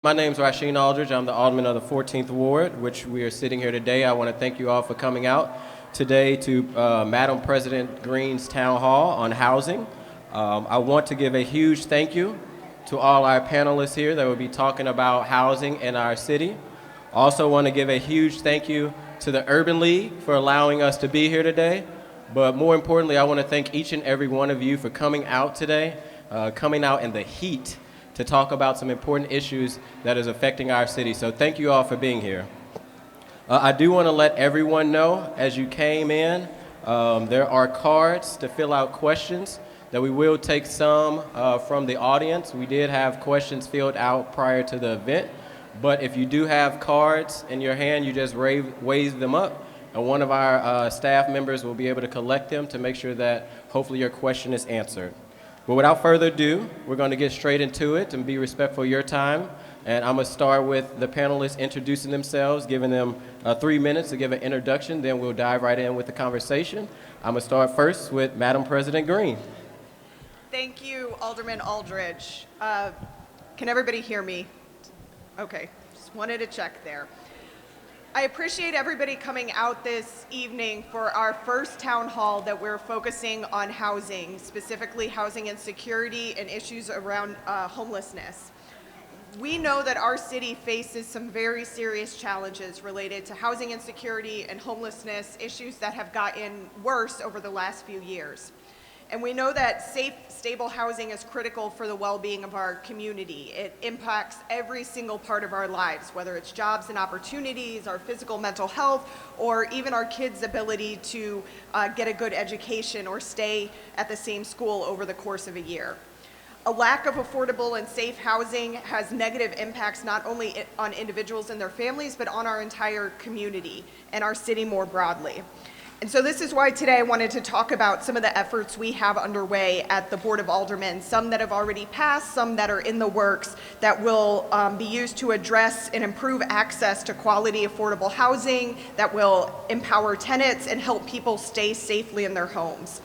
My name is Rasheen Aldridge. I'm the Alderman of the 14th Ward, which we are sitting here today. I want to thank you all for coming out today to Madam President Green's Town Hall on housing. I want to give a huge thank you to all our panelists here that will be talking about housing in our city. Also want to give a huge thank you to the Urban League for allowing us to be here today. But more importantly, I want to thank each and every one of you for coming out today, coming out in the heat to talk about some important issues that is affecting our city. So thank you all for being here. I do want to let everyone know as you came in, there are cards to fill out questions that we will take some from the audience. We did have questions filled out prior to the event, but if you do have cards in your hand, you just wave them up, and one of our staff members will be able to collect them to make sure that hopefully your question is answered. But without further ado, we're going to get straight into it and be respectful of your time. And I'm going to start with the panelists introducing themselves, giving them 3 minutes to give an introduction. Then we'll dive right in with the conversation. I'm going to start first with Madam President Green. Thank you, Alderman Aldridge. Can everybody hear me? Okay, just wanted to check there. I appreciate everybody coming out this evening for our first town hall that we're focusing on housing, specifically housing insecurity and issues around homelessness. We know that our city faces some very serious challenges related to housing insecurity and homelessness, issues that have gotten worse over the last few years. And we know that safe, stable housing is critical for the well-being of our community. It impacts every single part of our lives, whether it's jobs and opportunities, our physical, mental health, or even our kids' ability to get a good education or stay at the same school over the course of a year. A lack of affordable and safe housing has negative impacts not only on individuals and their families, but on our entire community and our city more broadly. And so this is why today I wanted to talk about some of the efforts we have underway at the Board of Aldermen, some that have already passed, some that are in the works, that will be used to address and improve access to quality, affordable housing, that will empower tenants and help people stay safely in their homes.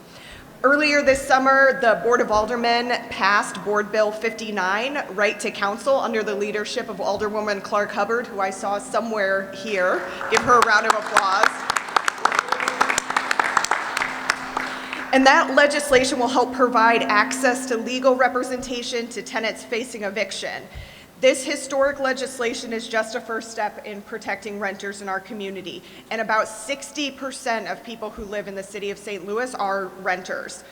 Earlier this summer, the Board of Aldermen passed Board Bill 59, Right to Counsel, under the leadership of Alderwoman Clark Hubbard, who I saw somewhere here. Give her a round of applause. And that legislation will help provide access to legal representation to tenants facing eviction. This historic legislation is just a first step in protecting renters in our community. And about 60% of people who live in the city of St. Louis are renters.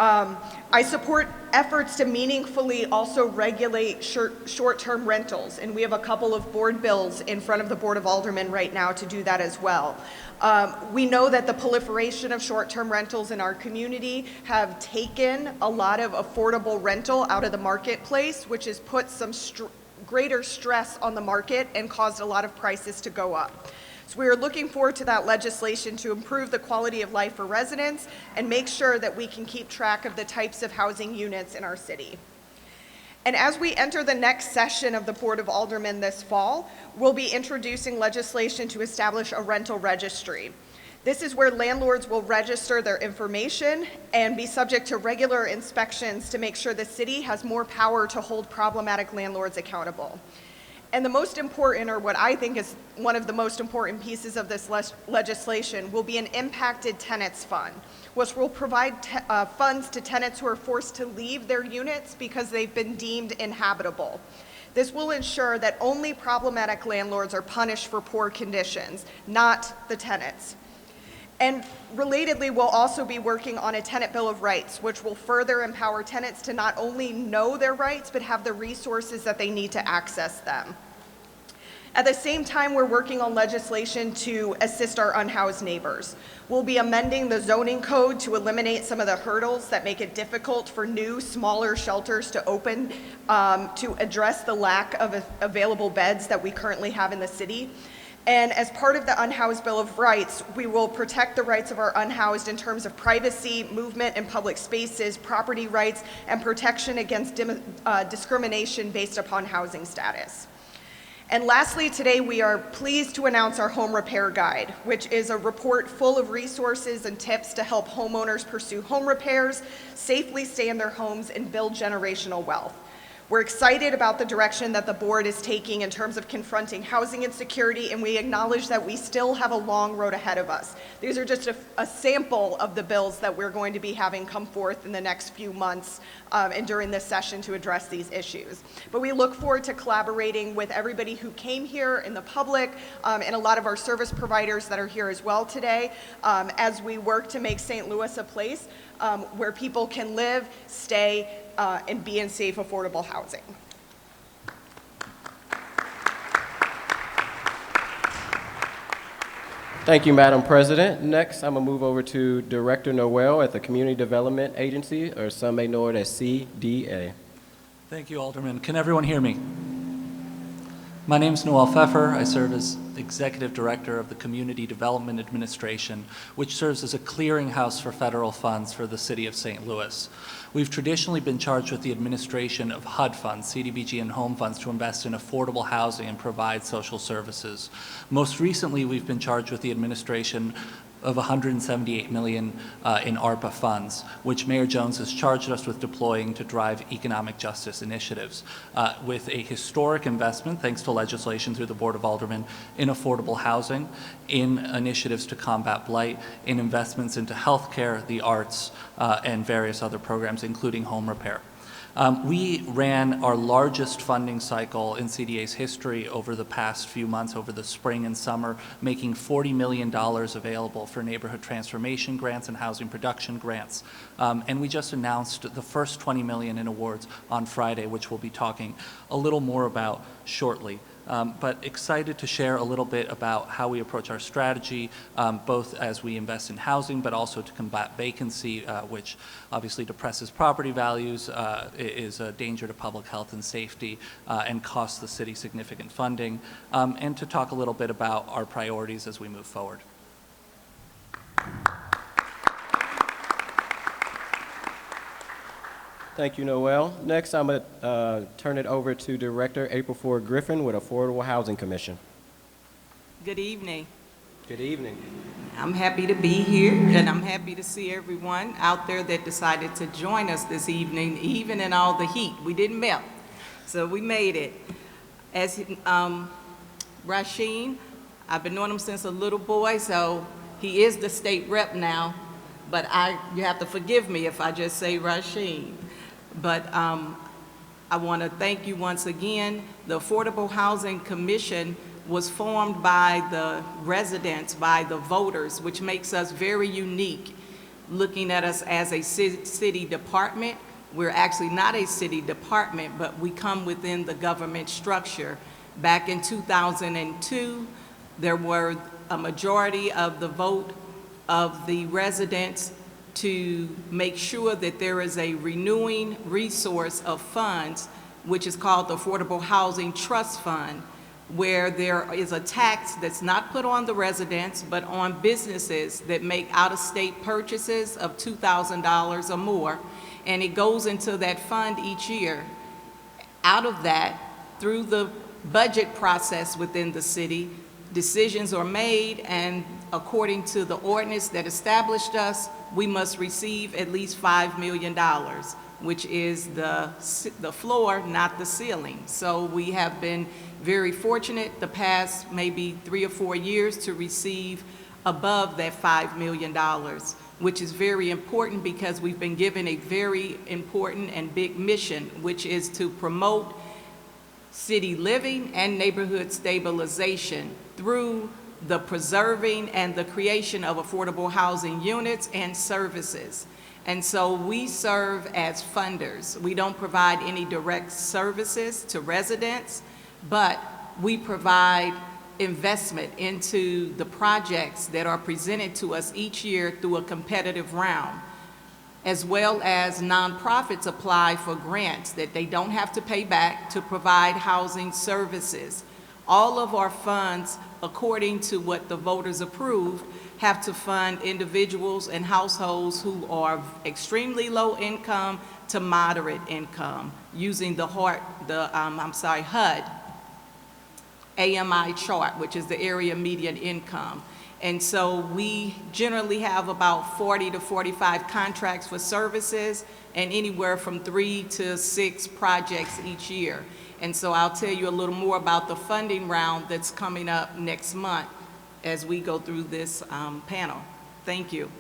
I support efforts to meaningfully also regulate short-term rentals, and we have a couple of board bills in front of the Board of Aldermen right now to do that as well. We know that the proliferation of short-term rentals in our community have taken a lot of affordable rental out of the marketplace, which has put some greater stress on the market and caused a lot of prices to go up. So we are looking forward to that legislation to improve the quality of life for residents and make sure that we can keep track of the types of housing units in our city. And as we enter the next session of the Board of Aldermen this fall, we'll be introducing legislation to establish a rental registry. This is where landlords will register their information and be subject to regular inspections to make sure the city has more power to hold problematic landlords accountable. And the most important, or what I think is one of the most important pieces of this legislation, will be an impacted tenants fund, which will provide funds to tenants who are forced to leave their units because they've been deemed inhabitable. This will ensure that only problematic landlords are punished for poor conditions, not the tenants. And relatedly, we'll also be working on a tenant bill of rights, which will further empower tenants to not only know their rights, but have the resources that they need to access them. At the same time, we're working on legislation to assist our unhoused neighbors. We'll be amending the zoning code to eliminate some of the hurdles that make it difficult for new, smaller shelters to open to address the lack of available beds that we currently have in the city. And as part of the Unhoused Bill of Rights, we will protect the rights of our unhoused in terms of privacy, movement in public spaces, property rights, and protection against discrimination based upon housing status. And lastly, today we are pleased to announce our Home Repair Guide, which is a report full of resources and tips to help homeowners pursue home repairs, safely stay in their homes, and build generational wealth. We're excited about the direction that the board is taking in terms of confronting housing insecurity, and we acknowledge that we still have a long road ahead of us. These are just a sample of the bills that we're going to be having come forth in the next few months and during this session to address these issues. But we look forward to collaborating with everybody who came here in the public and a lot of our service providers that are here as well today as we work to make St. Louis a place where people can live, stay, and be in safe, affordable housing. Thank you, Madam President. Next, I'm going to move over to Director Noel at the Community Development Agency, or some may know it as CDA. Thank you, Alderman. Can everyone hear me? My name is Noel Pfeffer. I serve as Executive Director of the Community Development Administration, which serves as a clearinghouse for federal funds for the City of St. Louis. We've traditionally been charged with the administration of HUD funds, CDBG and home funds, to invest in affordable housing and provide social services. Most recently, we've been charged with the administration of $178 million in ARPA funds, which Mayor Jones has charged us with deploying to drive economic justice initiatives, with a historic investment, thanks to legislation through the Board of Aldermen, in affordable housing, in initiatives to combat blight, in investments into healthcare, the arts, and various other programs, including home repair. We ran our largest funding cycle in CDA's history over the past few months, over the spring and summer, making $40 million available for neighborhood transformation grants and housing production grants. And we just announced the first $20 million in awards on Friday, which we'll be talking a little more about shortly. But excited to share a little bit about how we approach our strategy, both as we invest in housing, but also to combat vacancy, which obviously depresses property values, is a danger to public health and safety, and costs the city significant funding, and to talk a little bit about our priorities as we move forward. Thank you, Noel. Next, I'm going to turn it over to Director April Ford Griffin with Affordable Housing Commission. Good evening. Good evening. I'm happy to be here, and I'm happy to see everyone out there that decided to join us this evening, even in all the heat. We didn't melt, so we made it. As Rasheen, I've been knowing him since a little boy, so he is the state rep now, but you have to forgive me if I just say Rasheen. But I want to thank you once again. The Affordable Housing Commission was formed by the residents, by the voters, which makes us very unique. Looking at us as a city department, we're actually not a city department, but we come within the government structure. Back in 2002, there were a majority of the vote of the residents to make sure that there is a renewing resource of funds, which is called the Affordable Housing Trust Fund, where there is a tax that's not put on the residents, but on businesses that make out-of-state purchases of $2,000 or more, and it goes into that fund each year. Out of that, through the budget process within the city, decisions are made, and according to the ordinance that established us, we must receive at least $5 million, which is the floor, not the ceiling. So we have been very fortunate the past maybe 3 or 4 years to receive above that $5 million, which is very important because we've been given a very important and big mission, which is to promote city living and neighborhood stabilization through the preserving and the creation of affordable housing units and services. And so we serve as funders. We don't provide any direct services to residents, but we provide investment into the projects that are presented to us each year through a competitive round, as well as nonprofits apply for grants that they don't have to pay back to provide housing services. All of our funds, according to what the voters approved, have to fund individuals and households who are extremely low income to moderate income, using the HUD AMI chart, which is the area median income. And so we generally have about 40 to 45 contracts for services and anywhere from 3 to 6 projects each year. And so I'll tell you a little more about the funding round that's coming up next month as we go through this panel. Thank you.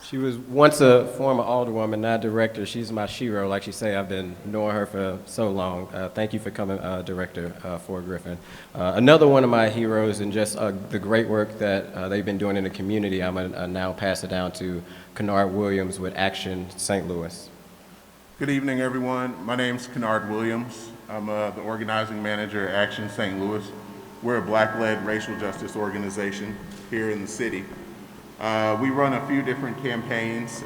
She was once a former alderwoman, now director. She's my shero, like she say. I've been knowing her for so long. Thank you for coming, Director Ford Griffin. Another one of my heroes and just the great work that they've been doing in the community, I'm going to now pass it down to Kennard Williams with Action St. Louis. Good evening, everyone. My name's Kennard Williams. I'm the organizing manager at Action St. Louis. We're a Black-led racial justice organization here in the city. We run a few different campaigns.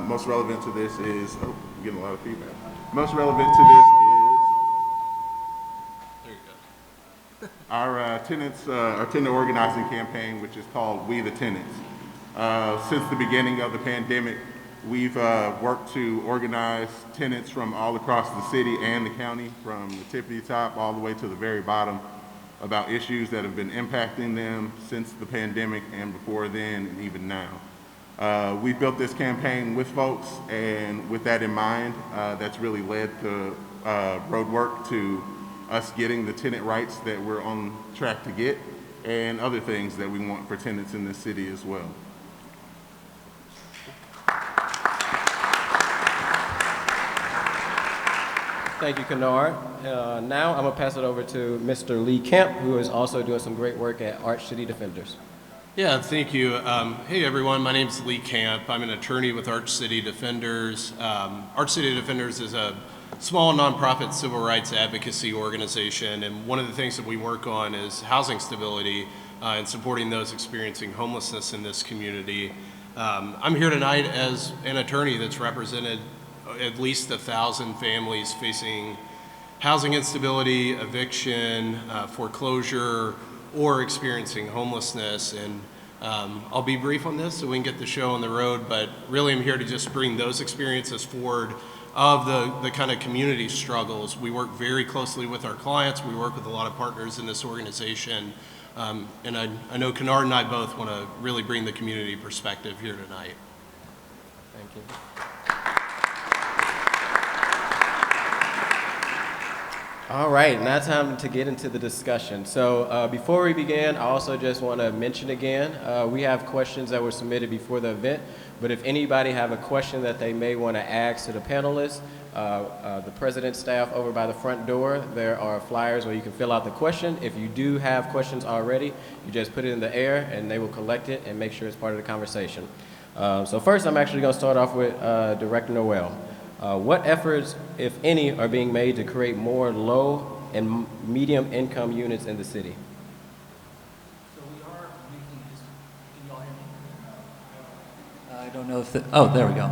Most relevant to this is, oh, I'm getting a lot of feedback. Most relevant to this is there you go. Our tenant organizing campaign, which is called We the Tenants. Since the beginning of the pandemic, we've worked to organize tenants from all across the city and the county, from the tippity top all the way to the very bottom, about issues that have been impacting them since the pandemic and before then and even now. We've built this campaign with folks, and with that in mind, that's really led to road work to us getting the tenant rights that we're on track to get and other things that we want for tenants in this city as well. Thank you, Kennard. Now I'm going to pass it over to Mr. Lee Kemp, who is also doing some great work at Arch City Defenders. Yeah, thank you. Hey, everyone. My name is Lee Camp. I'm an attorney with Arch City Defenders. Arch City Defenders is a small nonprofit civil rights advocacy organization, and one of the things that we work on is housing stability and supporting those experiencing homelessness in this community. I'm here tonight as an attorney that's represented at least 1,000 families facing housing instability, eviction, foreclosure, or experiencing homelessness. And I'll be brief on this so we can get the show on the road, but really I'm here to just bring those experiences forward of the kind of community struggles. We work very closely with our clients. We work with a lot of partners in this organization. And I know Kennard and I both want to really bring the community perspective here tonight. Thank you. All right, now time to get into the discussion. So before we begin, I also just want to mention again, we have questions that were submitted before the event, but if anybody have a question that they may want to ask to the panelists, the president's staff over by the front door, there are flyers where you can fill out the question. If you do have questions already, you just put it in the air and they will collect it and make sure it's part of the conversation. So first, I'm actually going to start off with Director Noel. What efforts, if any, are being made to create more low and medium income units in the city? So we are making this, can you all hear me? I don't know if oh, there we go.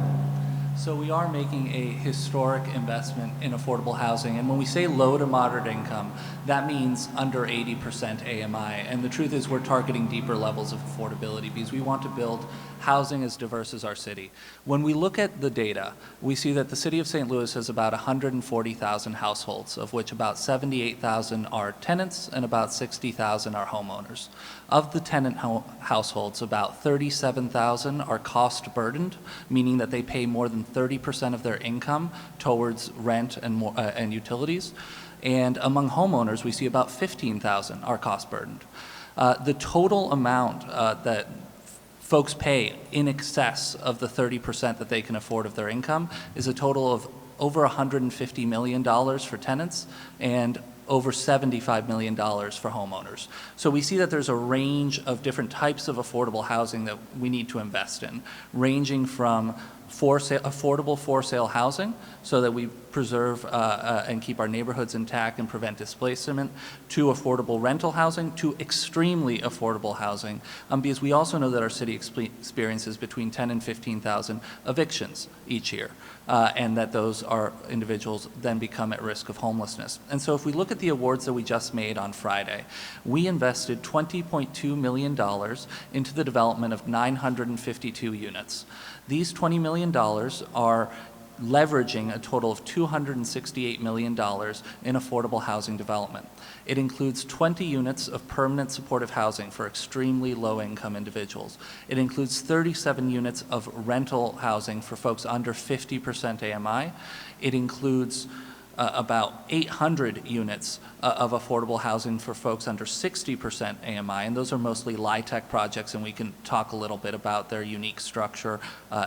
So we are making a historic investment in affordable housing, and when we say low to moderate income, that means under 80% AMI, and the truth is we're targeting deeper levels of affordability because we want to build housing as diverse as our city. When we look at the data, we see that the city of St. Louis has about 140,000 households, of which about 78,000 are tenants and about 60,000 are homeowners. Of the tenant households, about 37,000 are cost burdened, meaning that they pay more than 30% of their income towards rent and utilities. And among homeowners, we see about 15,000 are cost burdened. The total amount that folks pay in excess of the 30% that they can afford of their income is a total of over $150 million for tenants and over $75 million for homeowners. So we see that there's a range of different types of affordable housing that we need to invest in, ranging from affordable for-sale housing so that we preserve and keep our neighborhoods intact and prevent displacement, to affordable rental housing, to extremely affordable housing, because we also know that our city experiences between 10 and 15,000 evictions each year, and that those are individuals then become at risk of homelessness. And so if we look at the awards that we just made on Friday, we invested $20.2 million into the development of 952 units. These $20 million are leveraging a total of $268 million in affordable housing development. It includes 20 units of permanent supportive housing for extremely low-income individuals. It includes 37 units of rental housing for folks under 50% AMI. It includes about 800 units of affordable housing for folks under 60% AMI, and those are mostly LIHTC projects, and we can talk a little bit about their unique structure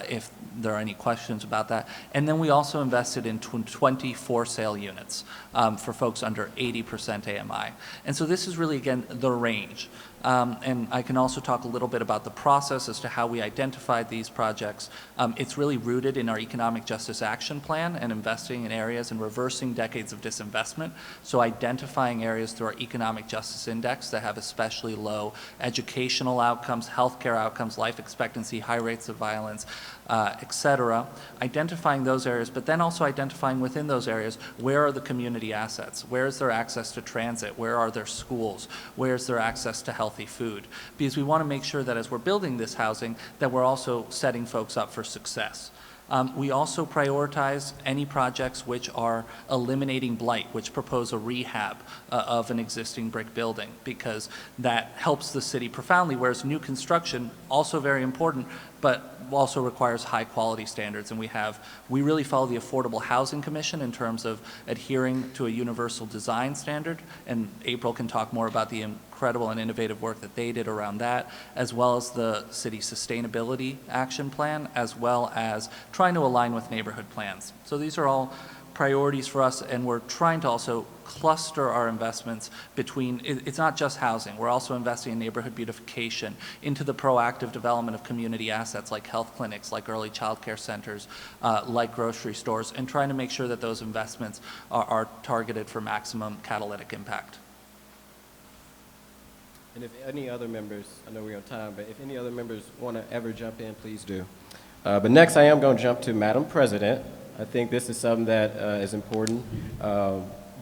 if there are any questions about that. And then we also invested in 20 for-sale units for folks under 80% AMI. And so this is really, again, the range. And I can also talk a little bit about the process as to how we identified these projects. It's really rooted in our Economic Justice Action Plan and investing in areas and reversing decades of disinvestment. So identifying areas through our Economic Justice Index that have especially low educational outcomes, healthcare outcomes, life expectancy, high rates of violence, et cetera. Identifying those areas, but then also identifying within those areas, where are the community assets? Where is their access to transit? Where are their schools? Where is their access to healthy food? Because we want to make sure that as we're building this housing, that we're also setting folks up for success. We also prioritize any projects which are eliminating blight, which propose a rehab of an existing brick building, because that helps the city profoundly, whereas new construction, also very important, but also requires high quality standards. And we really follow the Affordable Housing Commission in terms of adhering to a universal design standard, and April can talk more about the incredible and innovative work that they did around that, as well as the city sustainability action plan, as well as trying to align with neighborhood plans. So these are all priorities for us, and we're trying to also cluster our investments between, it's not just housing, we're also investing in neighborhood beautification, into the proactive development of community assets like health clinics, like early child care centers, like grocery stores, and trying to make sure that those investments are targeted for maximum catalytic impact. And if any other members, I know we're on time, but if any other members want to ever jump in, please do. But next I am going to jump to Madam President. I think this is something that is important.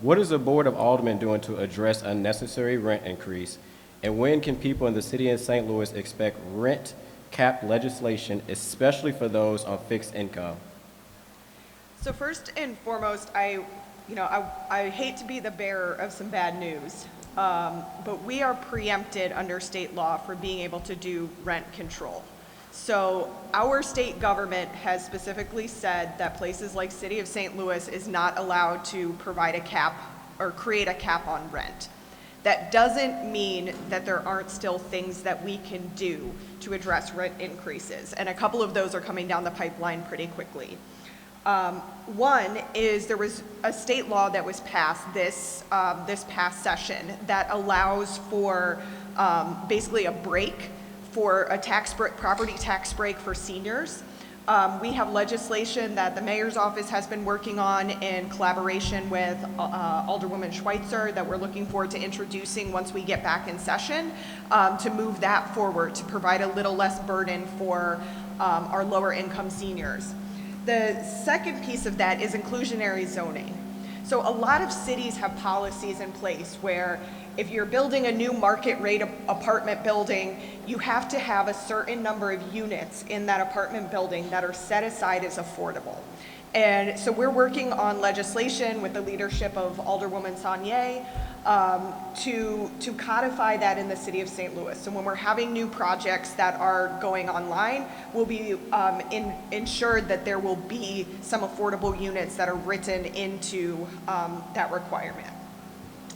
What is the Board of Aldermen doing to address unnecessary rent increase? And when can people in the city of St. Louis expect rent cap legislation, especially for those on fixed income? So first and foremost, I hate to be the bearer of some bad news, but we are preempted under state law for being able to do rent control. So our state government has specifically said that places like City of St. Louis is not allowed to provide a cap or create a cap on rent. That doesn't mean that there aren't still things that we can do to address rent increases, and a couple of those are coming down the pipeline pretty quickly. One is there was a state law that was passed this past session that allows for basically a break for a property tax break for seniors. We have legislation that the mayor's office has been working on in collaboration with Alderwoman Schweitzer that we're looking forward to introducing once we get back in session to move that forward to provide a little less burden for our lower income seniors. The second piece of that is inclusionary zoning. So a lot of cities have policies in place where if you're building a new market rate apartment building, you have to have a certain number of units in that apartment building that are set aside as affordable. And so we're working on legislation with the leadership of Alderwoman Saunier to codify that in the city of St. Louis. So when we're having new projects that are going online, we'll be ensured that there will be some affordable units that are written into that requirement.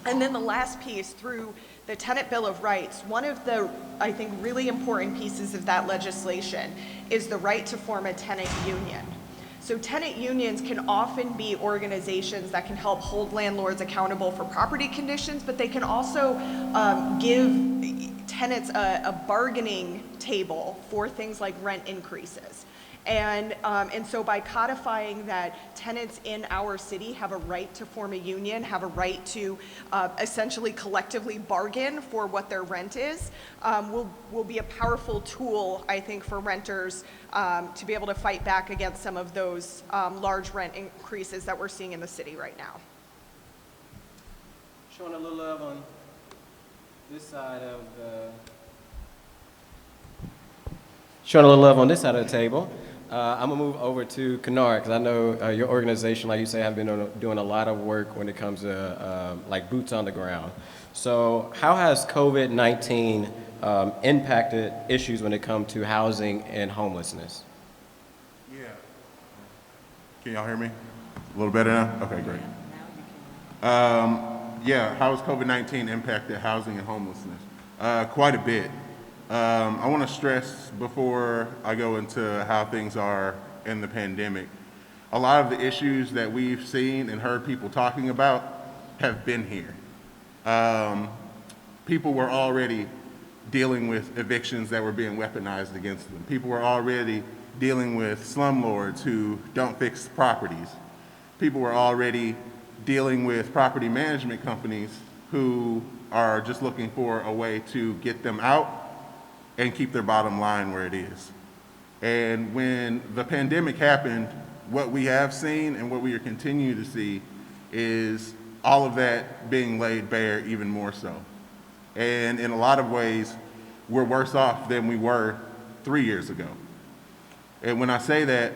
And then the last piece, through the Tenant Bill of Rights, one of the, I think, really important pieces of that legislation is the right to form a tenant union. So tenant unions can often be organizations that can help hold landlords accountable for property conditions, but they can also give tenants a bargaining table for things like rent increases. And so by codifying that tenants in our city have a right to form a union, have a right to essentially collectively bargain for what their rent is, will be a powerful tool, I think, for renters to be able to fight back against some of those large rent increases that we're seeing in the city right now. Showing a little love on this side of the table. I'm gonna move over to Kennard because I know your organization, like you say, have been doing a lot of work when it comes to like boots on the ground. So how has COVID-19 impacted issues when it comes to housing and homelessness? Yeah. Can y'all hear me? A little better now? Okay, great. Yeah, how has COVID-19 impacted housing and homelessness? Quite a bit. I want to stress before I go into how things are in the pandemic, a lot of the issues that we've seen and heard people talking about have been here. People were already dealing with evictions that were being weaponized against them. People were already dealing with slumlords who don't fix properties. People were already dealing with property management companies who are just looking for a way to get them out and keep their bottom line where it is. And when the pandemic happened, what we have seen and what we are continuing to see is all of that being laid bare even more so. And in a lot of ways, we're worse off than we were 3 years ago. And when I say that,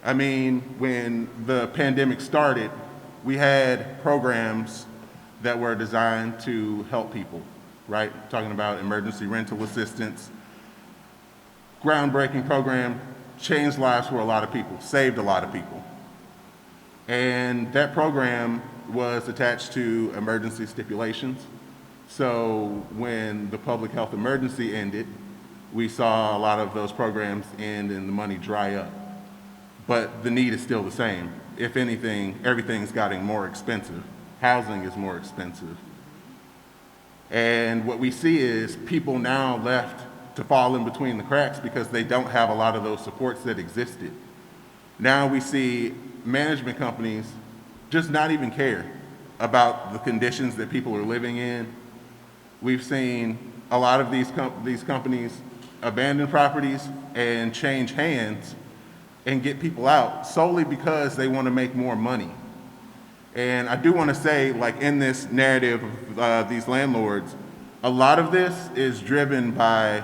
I mean when the pandemic started, we had programs that were designed to help people, right? Talking about emergency rental assistance, groundbreaking program, changed lives for a lot of people, saved a lot of people. And that program was attached to emergency stipulations. So when the public health emergency ended, we saw a lot of those programs end and the money dry up. But the need is still the same. If anything, everything's getting more expensive. Housing is more expensive. And what we see is people now left to fall in between the cracks because they don't have a lot of those supports that existed. Now we see management companies just not even care about the conditions that people are living in. We've seen a lot of these companies abandon properties and change hands and get people out solely because they want to make more money. And I do want to say, like in this narrative of these landlords, a lot of this is driven by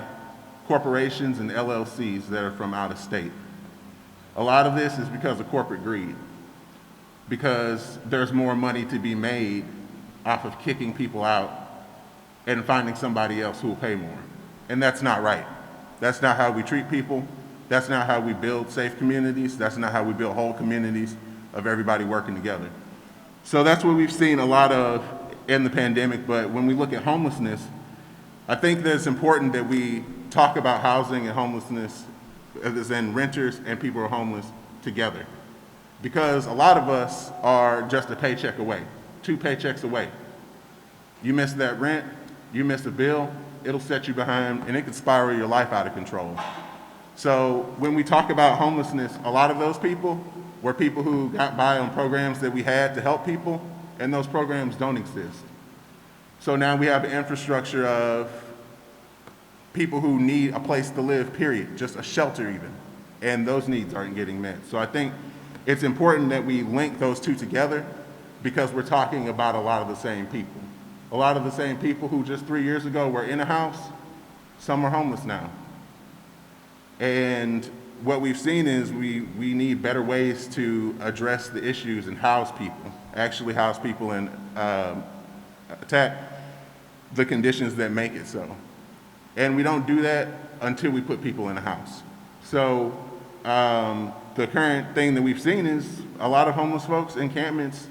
corporations and LLCs that are from out of state. A lot of this is because of corporate greed, because there's more money to be made off of kicking people out and finding somebody else who will pay more. And that's not right. That's not how we treat people. That's not how we build safe communities. That's not how we build whole communities of everybody working together. So that's what we've seen a lot of in the pandemic. But when we look at homelessness, I think that it's important that we talk about housing and homelessness, as in renters and people who are homeless, together. Because a lot of us are just a paycheck away, 2 paychecks away. You miss that rent, you miss a bill, it'll set you behind, and it could spiral your life out of control. So when we talk about homelessness, a lot of those people were people who got by on programs that we had to help people, and those programs don't exist. So now we have an infrastructure of people who need a place to live, period, just a shelter even, and those needs aren't getting met. So I think it's important that we link those two together because we're talking about a lot of the same people. A lot of the same people who just 3 years ago were in a house, some are homeless now. And what we've seen is we need better ways to address the issues and house people, actually house people and attack the conditions that make it so. And we don't do that until we put people in a house. So the current thing that we've seen is a lot of homeless folks, encampments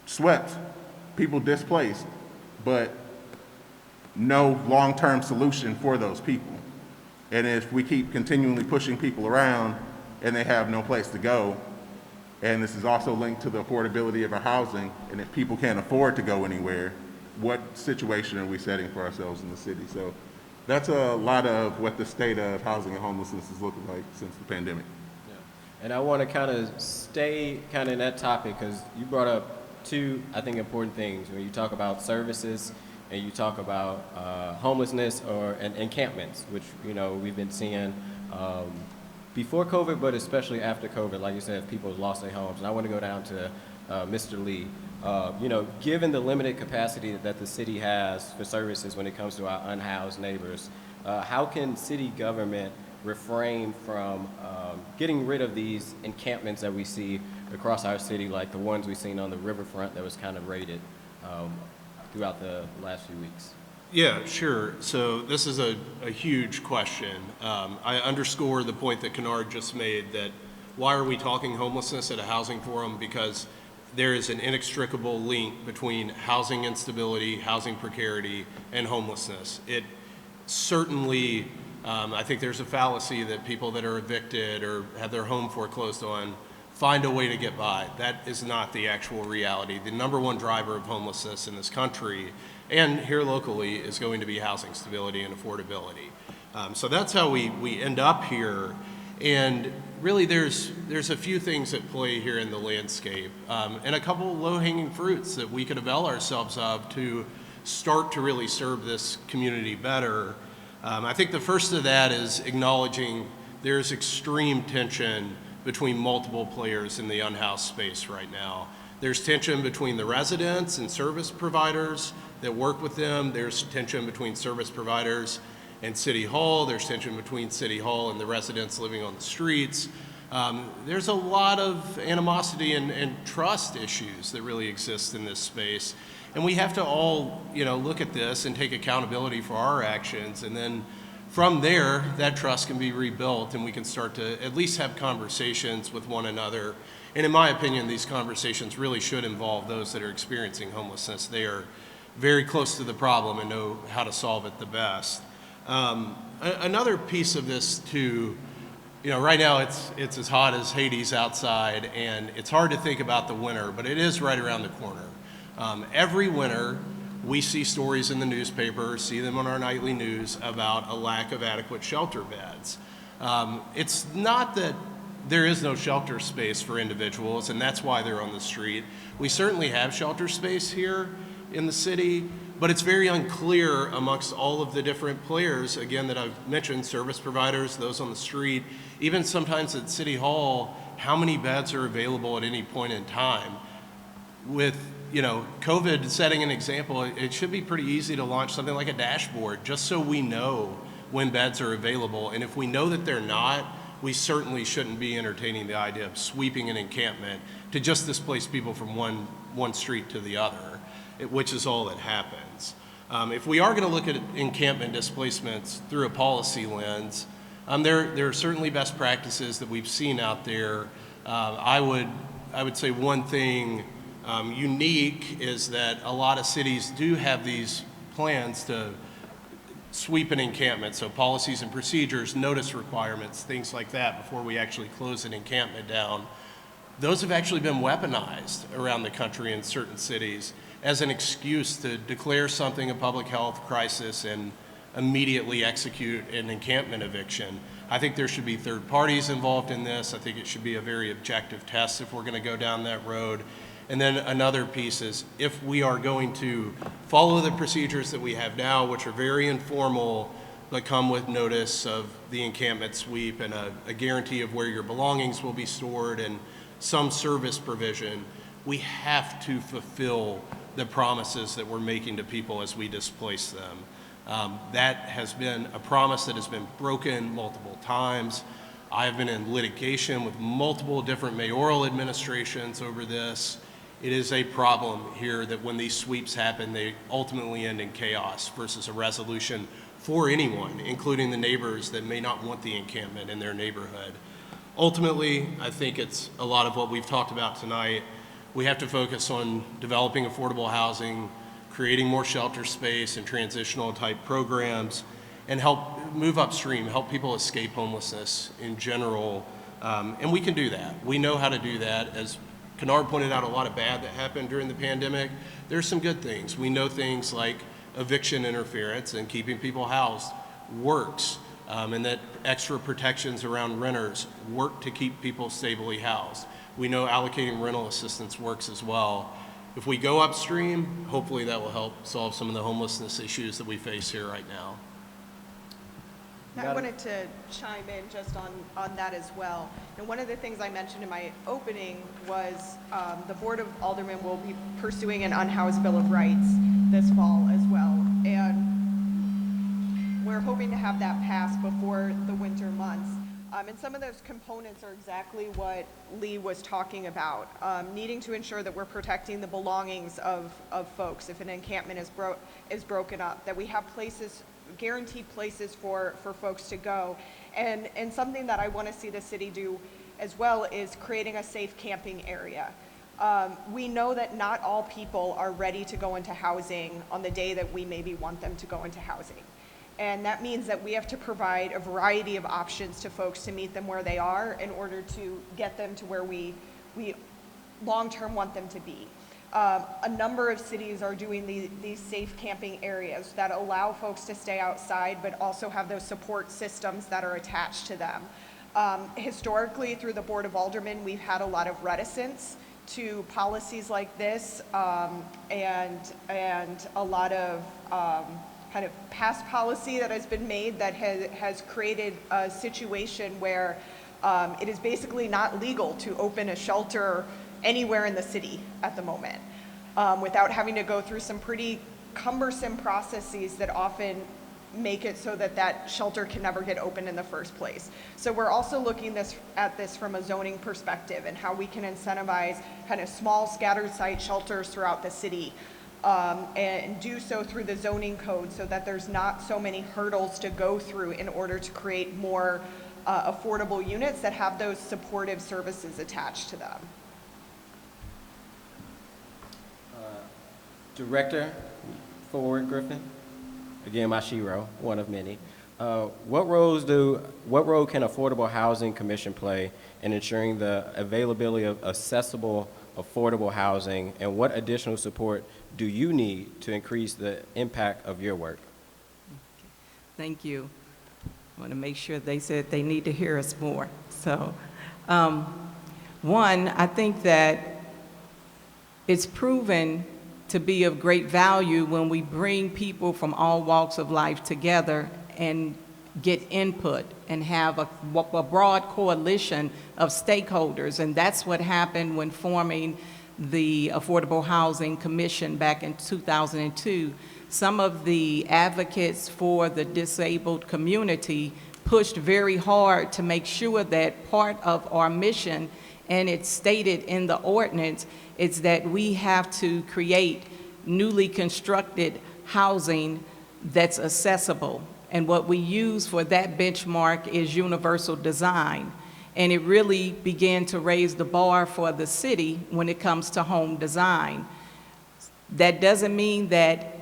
swept, people displaced, but no long-term solution for those people. And if we keep continually pushing people around and they have no place to go, and this is also linked to the affordability of our housing, and if people can't afford to go anywhere, what situation are we setting for ourselves in the city? So that's a lot of what the state of housing and homelessness is looking like since the pandemic. Yeah. And I want to kind of stay kind of in that topic because you brought up 2, I think, important things when you talk about services and you talk about homelessness and encampments, which, you know, we've been seeing before COVID, but especially after COVID. Like you said, people have lost their homes. And I want to go down to Mr. Lee. You know, given the limited capacity that the city has for services when it comes to our unhoused neighbors, how can city government refrain from getting rid of these encampments that we see across our city, like the ones we've seen on the riverfront that was kind of raided throughout the last few weeks? Yeah, sure. So this is a huge question. I underscore the point that Kennard just made, that why are we talking homelessness at a housing forum? Because there is an inextricable link between housing instability, housing precarity, and homelessness. It certainly, I think there's a fallacy that people that are evicted or have their home foreclosed on find a way to get by. That is not the actual reality. The number one driver of homelessness in this country and here locally is going to be housing stability and affordability. So that's how we end up here. And really there's a few things at play here in the landscape, and a couple of low-hanging fruits that we could avail ourselves of to start to really serve this community better. I think the first of that is acknowledging there's extreme tension between multiple players in the unhoused space right now. There's tension between the residents and service providers that work with them. There's tension between service providers and City Hall. There's tension between City Hall and the residents living on the streets. There's a lot of animosity and trust issues that really exist in this space. And we have to all, look at this and take accountability for our actions. And then from there, that trust can be rebuilt and we can start to at least have conversations with one another. And in my opinion, these conversations really should involve those that are experiencing homelessness. They are very close to the problem and know how to solve it the best. Another piece of this too, right now it's as hot as Hades outside and it's hard to think about the winter, but it is right around the corner. Every winter, we see stories in the newspaper, see them on our nightly news about a lack of adequate shelter beds. It's not that there is no shelter space for individuals, and that's why they're on the street. We certainly have shelter space here in the city, but it's very unclear amongst all of the different players, again, that I've mentioned, service providers, those on the street, even sometimes at City Hall, how many beds are available at any point in time. With COVID setting an example, it should be pretty easy to launch something like a dashboard just so we know when beds are available. And if we know that they're not, we certainly shouldn't be entertaining the idea of sweeping an encampment to just displace people from one street to the other, which is all that happens. If we are going to look at encampment displacements through a policy lens, there are certainly best practices that we've seen out there. I would say one thing unique is that a lot of cities do have these plans to sweep an encampment, so policies and procedures, notice requirements, things like that before we actually close an encampment down. Those have actually been weaponized around the country in certain cities as an excuse to declare something a public health crisis and immediately execute an encampment eviction. I think there should be third parties involved in this. I think it should be a very objective test if we're going to go down that road. And then another piece is if we are going to follow the procedures that we have now, which are very informal, but come with notice of the encampment sweep and a guarantee of where your belongings will be stored and some service provision, we have to fulfill the promises that we're making to people as we displace them. That has been a promise that has been broken multiple times. I have been in litigation with multiple different mayoral administrations over this. It is a problem here that when these sweeps happen, they ultimately end in chaos versus a resolution for anyone, including the neighbors that may not want the encampment in their neighborhood. Ultimately, I think it's a lot of what we've talked about tonight. We have to focus on developing affordable housing, creating more shelter space and transitional type programs, and help move upstream, help people escape homelessness in general. And we can do that. We know how to do that. As Kennard pointed out, a lot of bad that happened during the pandemic. There's some good things. We know things like eviction interference and keeping people housed works, and that extra protections around renters work to keep people stably housed. We know allocating rental assistance works as well. If we go upstream, hopefully that will help solve some of the homelessness issues that we face here right now. I wanted to chime in just on that as well. And one of the things I mentioned in my opening was the Board of Aldermen will be pursuing an unhoused Bill of Rights this fall as well. And we're hoping to have that passed before the winter months. And some of those components are exactly what Lee was talking about, needing to ensure that we're protecting the belongings of folks if an encampment is broken up, that we have places, guaranteed places for folks to go. And something that I want to see the city do as well is creating a safe camping area. We know that not all people are ready to go into housing on the day that we maybe want them to go into housing. And that means that we have to provide a variety of options to folks to meet them where they are in order to get them to where we long-term want them to be. A number of cities are doing these safe camping areas that allow folks to stay outside but also have those support systems that are attached to them. Historically, through the Board of Aldermen, we've had a lot of reticence to policies like this, and a lot of kind of past policy that has been made that has created a situation where it is basically not legal to open a shelter anywhere in the city at the moment, without having to go through some pretty cumbersome processes that often make it so that that shelter can never get opened in the first place. So we're also looking at this from a zoning perspective and how we can incentivize kind of small scattered site shelters throughout the city, and do so through the zoning code so that there's not so many hurdles to go through in order to create more affordable units that have those supportive services attached to them. Director Forward Griffin, again my shero, one of many. What role can Affordable Housing Commission play in ensuring the availability of accessible, affordable housing, and what additional support do you need to increase the impact of your work? Thank you. I want to make sure they said they need to hear us more. So, one, I think that it's proven to be of great value when we bring people from all walks of life together and get input and have a broad coalition of stakeholders. And that's what happened when forming the Affordable Housing Commission back in 2002. Some of the advocates for the disabled community pushed very hard to make sure that part of our mission, and it's stated in the ordinance, is that we have to create newly constructed housing that's accessible. And what we use for that benchmark is universal design. And it really began to raise the bar for the city when it comes to home design. That doesn't mean that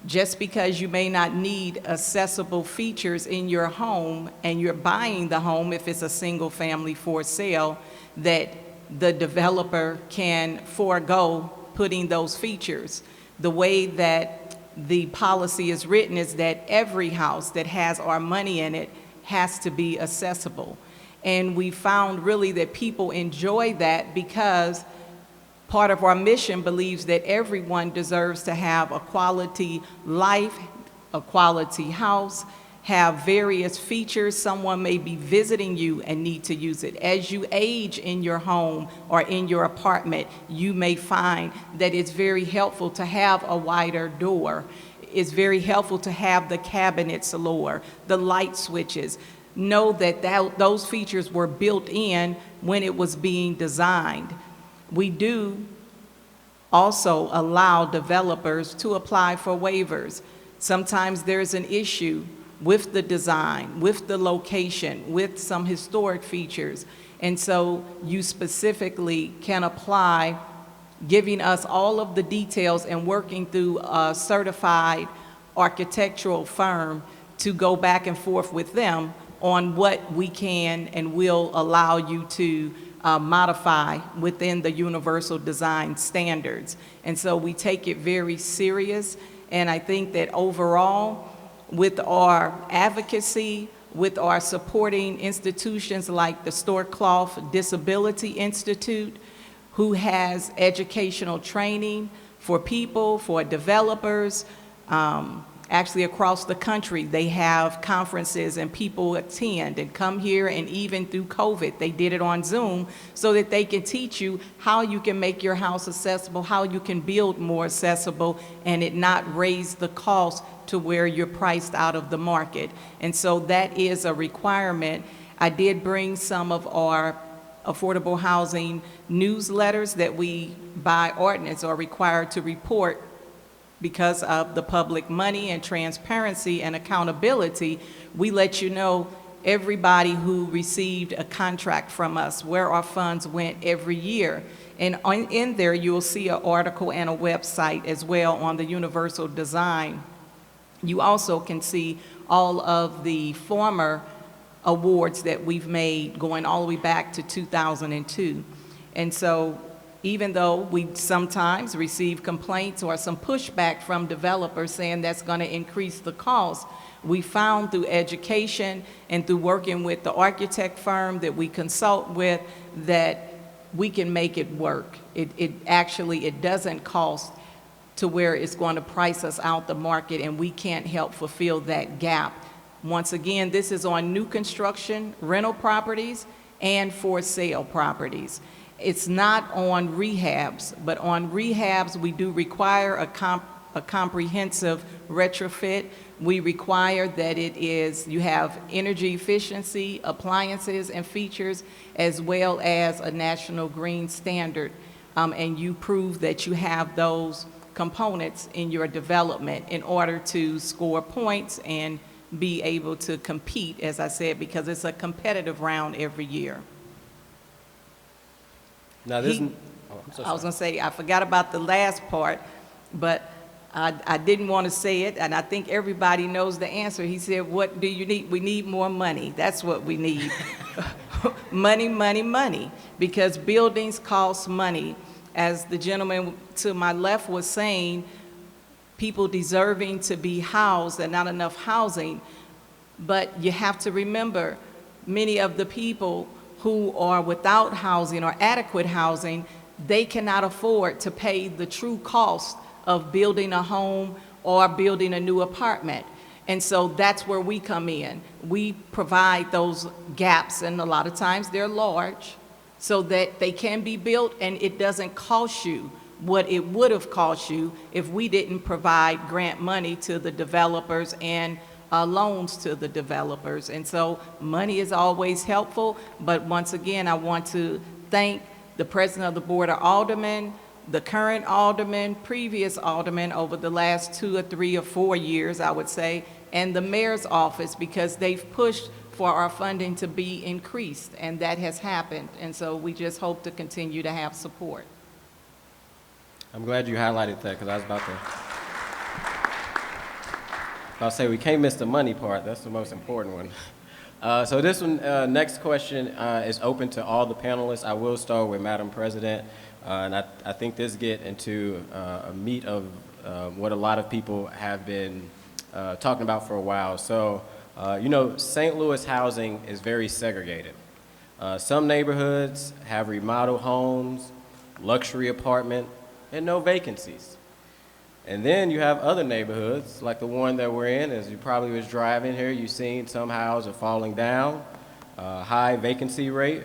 just because you may not need accessible features in your home and you're buying the home, if it's a single family for sale, that the developer can forego putting those features. The way that the policy is written is that every house that has our money in it has to be accessible. And we found really that people enjoy that because part of our mission believes that everyone deserves to have a quality life, a quality house, have various features. Someone may be visiting you and need to use it. As you age in your home or in your apartment, you may find that it's very helpful to have a wider door. It's very helpful to have the cabinets lower, the light switches. Know that those features were built in when it was being designed. We do also allow developers to apply for waivers. Sometimes there's an issue with the design, with the location, with some historic features. And so you specifically can apply, giving us all of the details and working through a certified architectural firm to go back and forth with them on what we can and will allow you to modify within the universal design standards. And so we take it very serious. And I think that overall, with our advocacy, with our supporting institutions like the Storcloth Disability Institute, who has educational training for people, for developers, actually across the country, they have conferences and people attend and come here, and even through COVID, they did it on Zoom so that they can teach you how you can make your house accessible, how you can build more accessible, and it not raise the cost to where you're priced out of the market. And so that is a requirement. I did bring some of our affordable housing newsletters that we, by ordinance, are required to report because of the public money and transparency and accountability. We let you know everybody who received a contract from us, where our funds went every year. And in there, you'll see an article and a website as well on the universal design. You also can see all of the former awards that we've made going all the way back to 2002. And so even though we sometimes receive complaints or some pushback from developers saying that's going to increase the cost, we found through education and through working with the architect firm that we consult with that we can make it work. It doesn't cost to where it's going to price us out the market, and we can't help fulfill that gap. Once again, this is on new construction, rental properties, and for sale properties. It's not on rehabs, but on rehabs, we do require a comprehensive retrofit. We require that you have energy efficiency, appliances and features, as well as a national green standard, and you prove that you have those components in your development in order to score points and be able to compete, as I said, because it's a competitive round every year. Now this, I was going to say, I forgot about the last part, but I didn't want to say it, and I think everybody knows the answer. He said, what do you need? We need more money. That's what we need. Money, money, money, because buildings cost money. As the gentleman to my left was saying, people deserving to be housed and not enough housing, but you have to remember, many of the people who are without housing or adequate housing, they cannot afford to pay the true cost of building a home or building a new apartment. And so that's where we come in. We provide those gaps, and a lot of times they're large, so that they can be built and it doesn't cost you what it would have cost you if we didn't provide grant money to the developers and loans to the developers. And so money is always helpful, but once again, I want to thank the President of the Board of Aldermen, the current alderman, previous alderman over the last 2 or 3 or 4 years, I would say, and the mayor's office, because they've pushed for our funding to be increased, and that has happened. And so we just hope to continue to have support. I'm glad you highlighted that, because I was about to say we can't miss the money part. That's the most important one. So this one, next question is open to all the panelists. I will start with Madam President, and I think this get into a meat of what a lot of people have been talking about for a while. So, you know, St. Louis housing is very segregated. Some neighborhoods have remodeled homes, luxury apartment, and no vacancies. And then you have other neighborhoods, like the one that we're in. As you probably was driving here, you've seen some houses are falling down, high vacancy rate,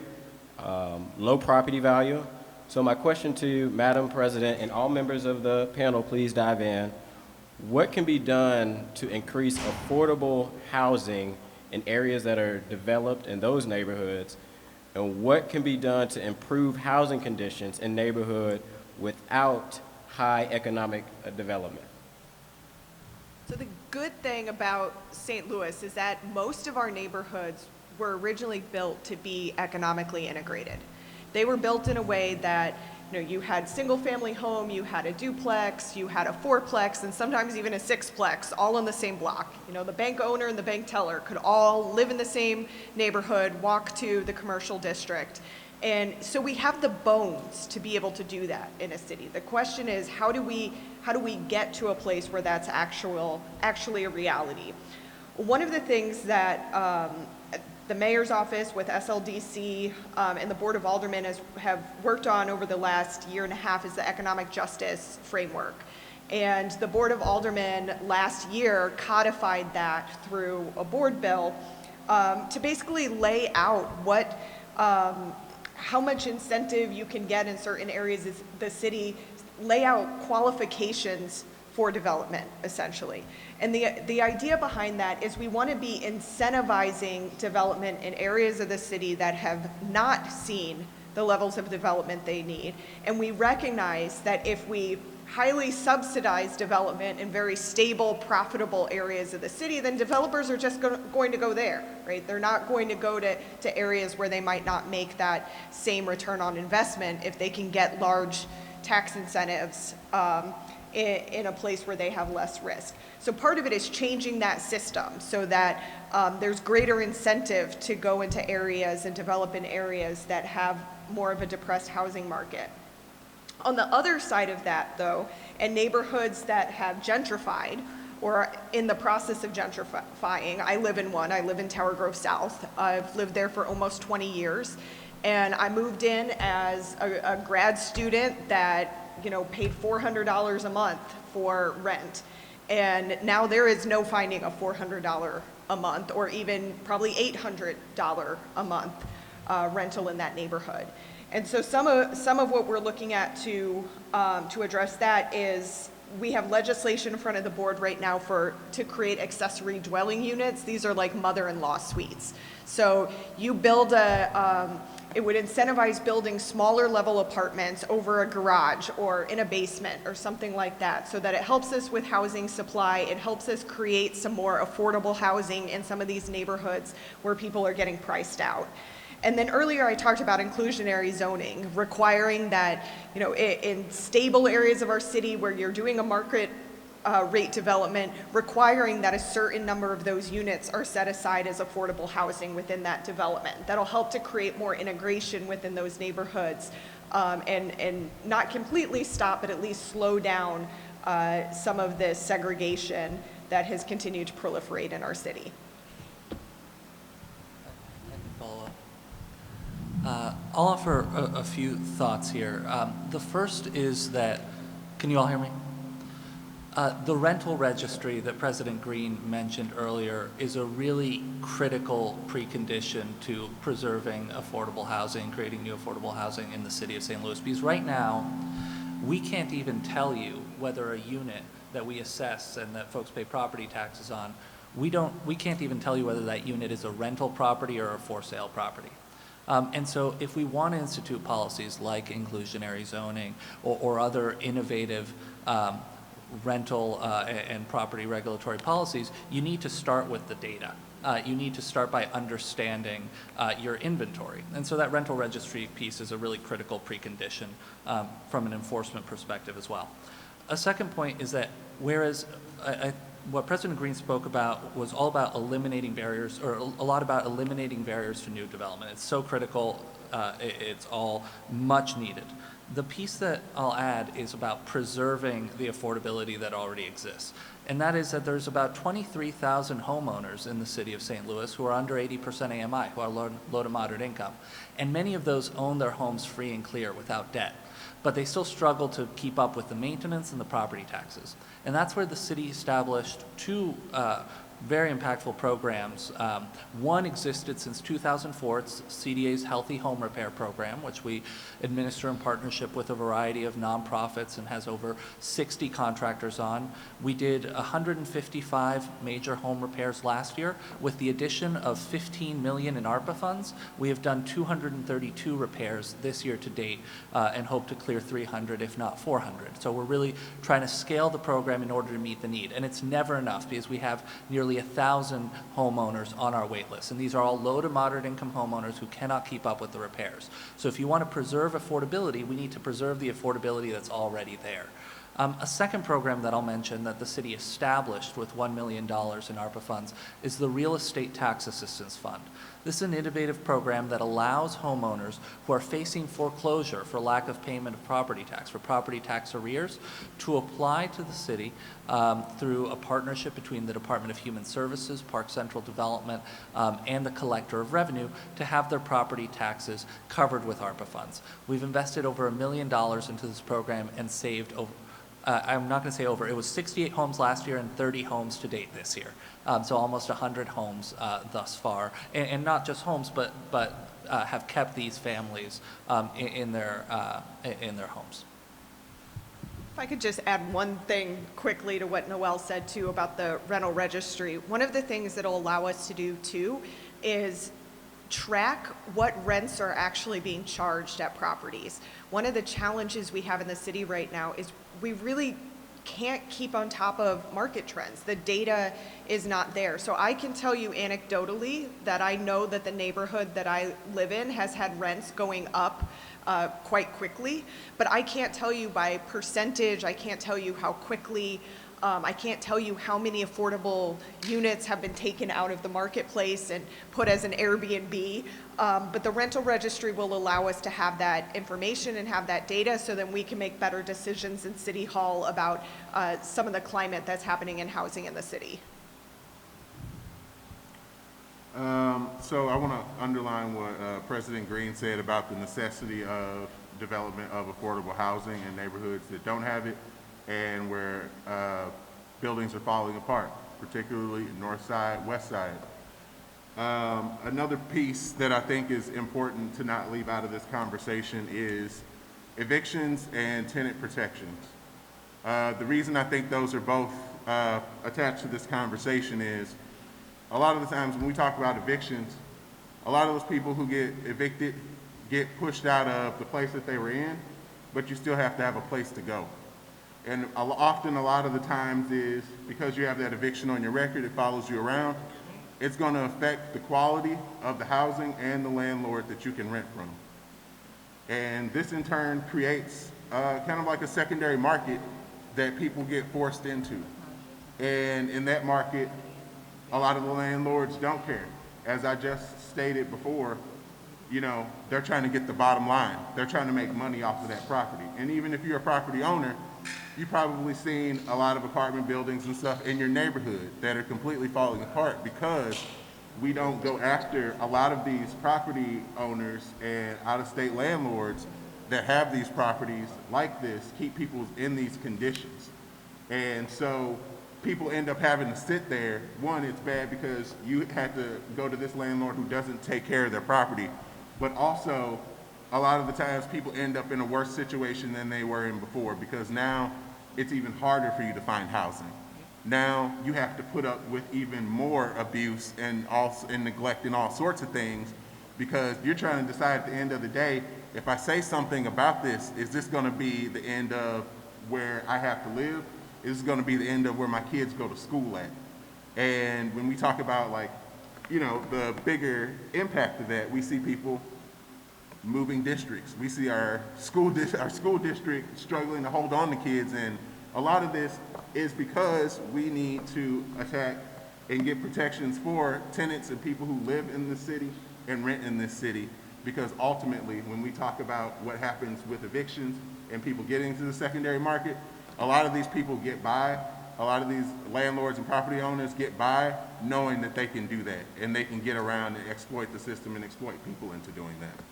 low property value. So my question to you, Madam President, and all members of the panel, please dive in. What can be done to increase affordable housing in areas that are developed in those neighborhoods? And what can be done to improve housing conditions in neighborhood without high economic development? So the good thing about St. Louis is that most of our neighborhoods were originally built to be economically integrated. They were built in a way that, you know, you had single-family home, you had a duplex, you had a fourplex, and sometimes even a sixplex, all on the same block. You know, the bank owner and the bank teller could all live in the same neighborhood, walk to the commercial district. And so we have the bones to be able to do that in a city. The question is, how do we get to a place where that's actually a reality? One of the things that the mayor's office with SLDC and the Board of Aldermen have worked on over the last year and a half is the economic justice framework. And the Board of Aldermen last year codified that through a board bill to basically lay out what how much incentive you can get in certain areas of the city, lay out qualifications for development, essentially. And the idea behind that is we want to be incentivizing development in areas of the city that have not seen the levels of development they need. And we recognize that if we highly subsidize development in very stable, profitable areas of the city, then developers are just going to go there, right? They're not going to go to areas where they might not make that same return on investment if they can get large tax incentives in a place where they have less risk. So part of it is changing that system so that there's greater incentive to go into areas and develop in areas that have more of a depressed housing market. On the other side of that, though, in neighborhoods that have gentrified or in the process of gentrifying, I live in one, I live in Tower Grove South. I've lived there for almost 20 years, and I moved in as a grad student that, paid $400 a month for rent. And now there is no finding a $400 a month or even probably $800 a month rental in that neighborhood. And so some of what we're looking at to address that is we have legislation in front of the board right now to create accessory dwelling units. These are like mother-in-law suites. So you build it would incentivize building smaller level apartments over a garage or in a basement or something like that, so that it helps us with housing supply. It helps us create some more affordable housing in some of these neighborhoods where people are getting priced out. And then earlier I talked about inclusionary zoning, requiring that, in stable areas of our city where you're doing a market rate development, requiring that a certain number of those units are set aside as affordable housing within that development. That'll help to create more integration within those neighborhoods and not completely stop, but at least slow down some of the segregation that has continued to proliferate in our city. I'll offer a few thoughts here. The first is that, can you all hear me? The rental registry that President Green mentioned earlier is a really critical precondition to preserving affordable housing, creating new affordable housing in the city of St. Louis. Because right now, we can't even tell you whether a unit that we assess and that folks pay property taxes on, we can't even tell you whether that unit is a rental property or a for sale property. And so if we want to institute policies like inclusionary zoning or other innovative rental and property regulatory policies, you need to start with the data. You need to start by understanding your inventory. And so that rental registry piece is a really critical precondition from an enforcement perspective as well. A second point is that whereas what President Green spoke about was all about eliminating barriers, or a lot about eliminating barriers to new development. It's so critical, it's all much needed. The piece that I'll add is about preserving the affordability that already exists. And that is that there's about 23,000 homeowners in the city of St. Louis who are under 80% AMI, who are low to moderate income. And many of those own their homes free and clear without debt. But they still struggle to keep up with the maintenance and the property taxes. And that's where the city established two very impactful programs. One existed since 2004. It's CDA's Healthy Home Repair Program, which we administer in partnership with a variety of nonprofits and has over 60 contractors on. We did 155 major home repairs last year. With the addition of 15 million in ARPA funds, we have done 232 repairs this year to date and hope to clear 300, if not 400. So we're really trying to scale the program in order to meet the need. And it's never enough because we have nearly 1,000 homeowners on our wait list. And these are all low to moderate income homeowners who cannot keep up with the repairs. So if you want to preserve affordability, we need to preserve the affordability that's already there. A second program that I'll mention that the city established with $1 million in ARPA funds is the Real Estate Tax Assistance Fund. This is an innovative program that allows homeowners who are facing foreclosure for lack of payment of property tax, for property tax arrears, to apply to the city through a partnership between the Department of Human Services, Park Central Development, and the Collector of Revenue to have their property taxes covered with ARPA funds. We've invested over $1 million into this program and saved over I'm not going to say over, it was 68 homes last year and 30 homes to date this year. So almost 100 homes thus far. And not just homes, but have kept these families in their homes. If I could just add one thing quickly to what Noel said too about the rental registry. One of the things that'll allow us to do too is track what rents are actually being charged at properties. One of the challenges we have in the city right now is we really can't keep on top of market trends. The data is not there. So I can tell you anecdotally that I know that the neighborhood that I live in has had rents going up quite quickly, but I can't tell you by percentage, I can't tell you how quickly, I can't tell you how many affordable units have been taken out of the marketplace and put as an Airbnb, but the rental registry will allow us to have that information and have that data so then we can make better decisions in City Hall about some of the climate that's happening in housing in the city. So I want to underline what President Green said about the necessity of development of affordable housing in neighborhoods that don't have it and where buildings are falling apart, particularly north side, west side. Another piece that I think is important to not leave out of this conversation is evictions and tenant protections. The reason I think those are both attached to this conversation is a lot of the times when we talk about evictions, a lot of those people who get evicted get pushed out of the place that they were in, but you still have to have a place to go. And often a lot of the times is because you have that eviction on your record, it follows you around, it's going to affect the quality of the housing and the landlord that you can rent from. And this in turn creates kind of like a secondary market that people get forced into. And in that market, a lot of the landlords don't care. As I just stated before, you know, they're trying to get the bottom line. They're trying to make money off of that property. And even if you're a property owner, you've probably seen a lot of apartment buildings and stuff in your neighborhood that are completely falling apart because we don't go after a lot of these property owners and out-of-state landlords that have these properties like this, keep people in these conditions. And so people end up having to sit there. One, it's bad because you had to go to this landlord who doesn't take care of their property, but also a lot of the times people end up in a worse situation than they were in before because now it's even harder for you to find housing. Now you have to put up with even more abuse and neglect and all sorts of things because you're trying to decide at the end of the day, if I say something about this, is this going to be the end of where I have to live? Is this going to be the end of where my kids go to school at? And when we talk about, like, you know, the bigger impact of that, we see people moving districts. We see our school district struggling to hold on to kids, and a lot of this is because we need to attack and get protections for tenants and people who live in the city and rent in this city, because ultimately when we talk about what happens with evictions and people getting to the secondary market, a lot of these people get by, a lot of these landlords and property owners get by knowing that they can do that and they can get around and exploit the system and exploit people into doing that.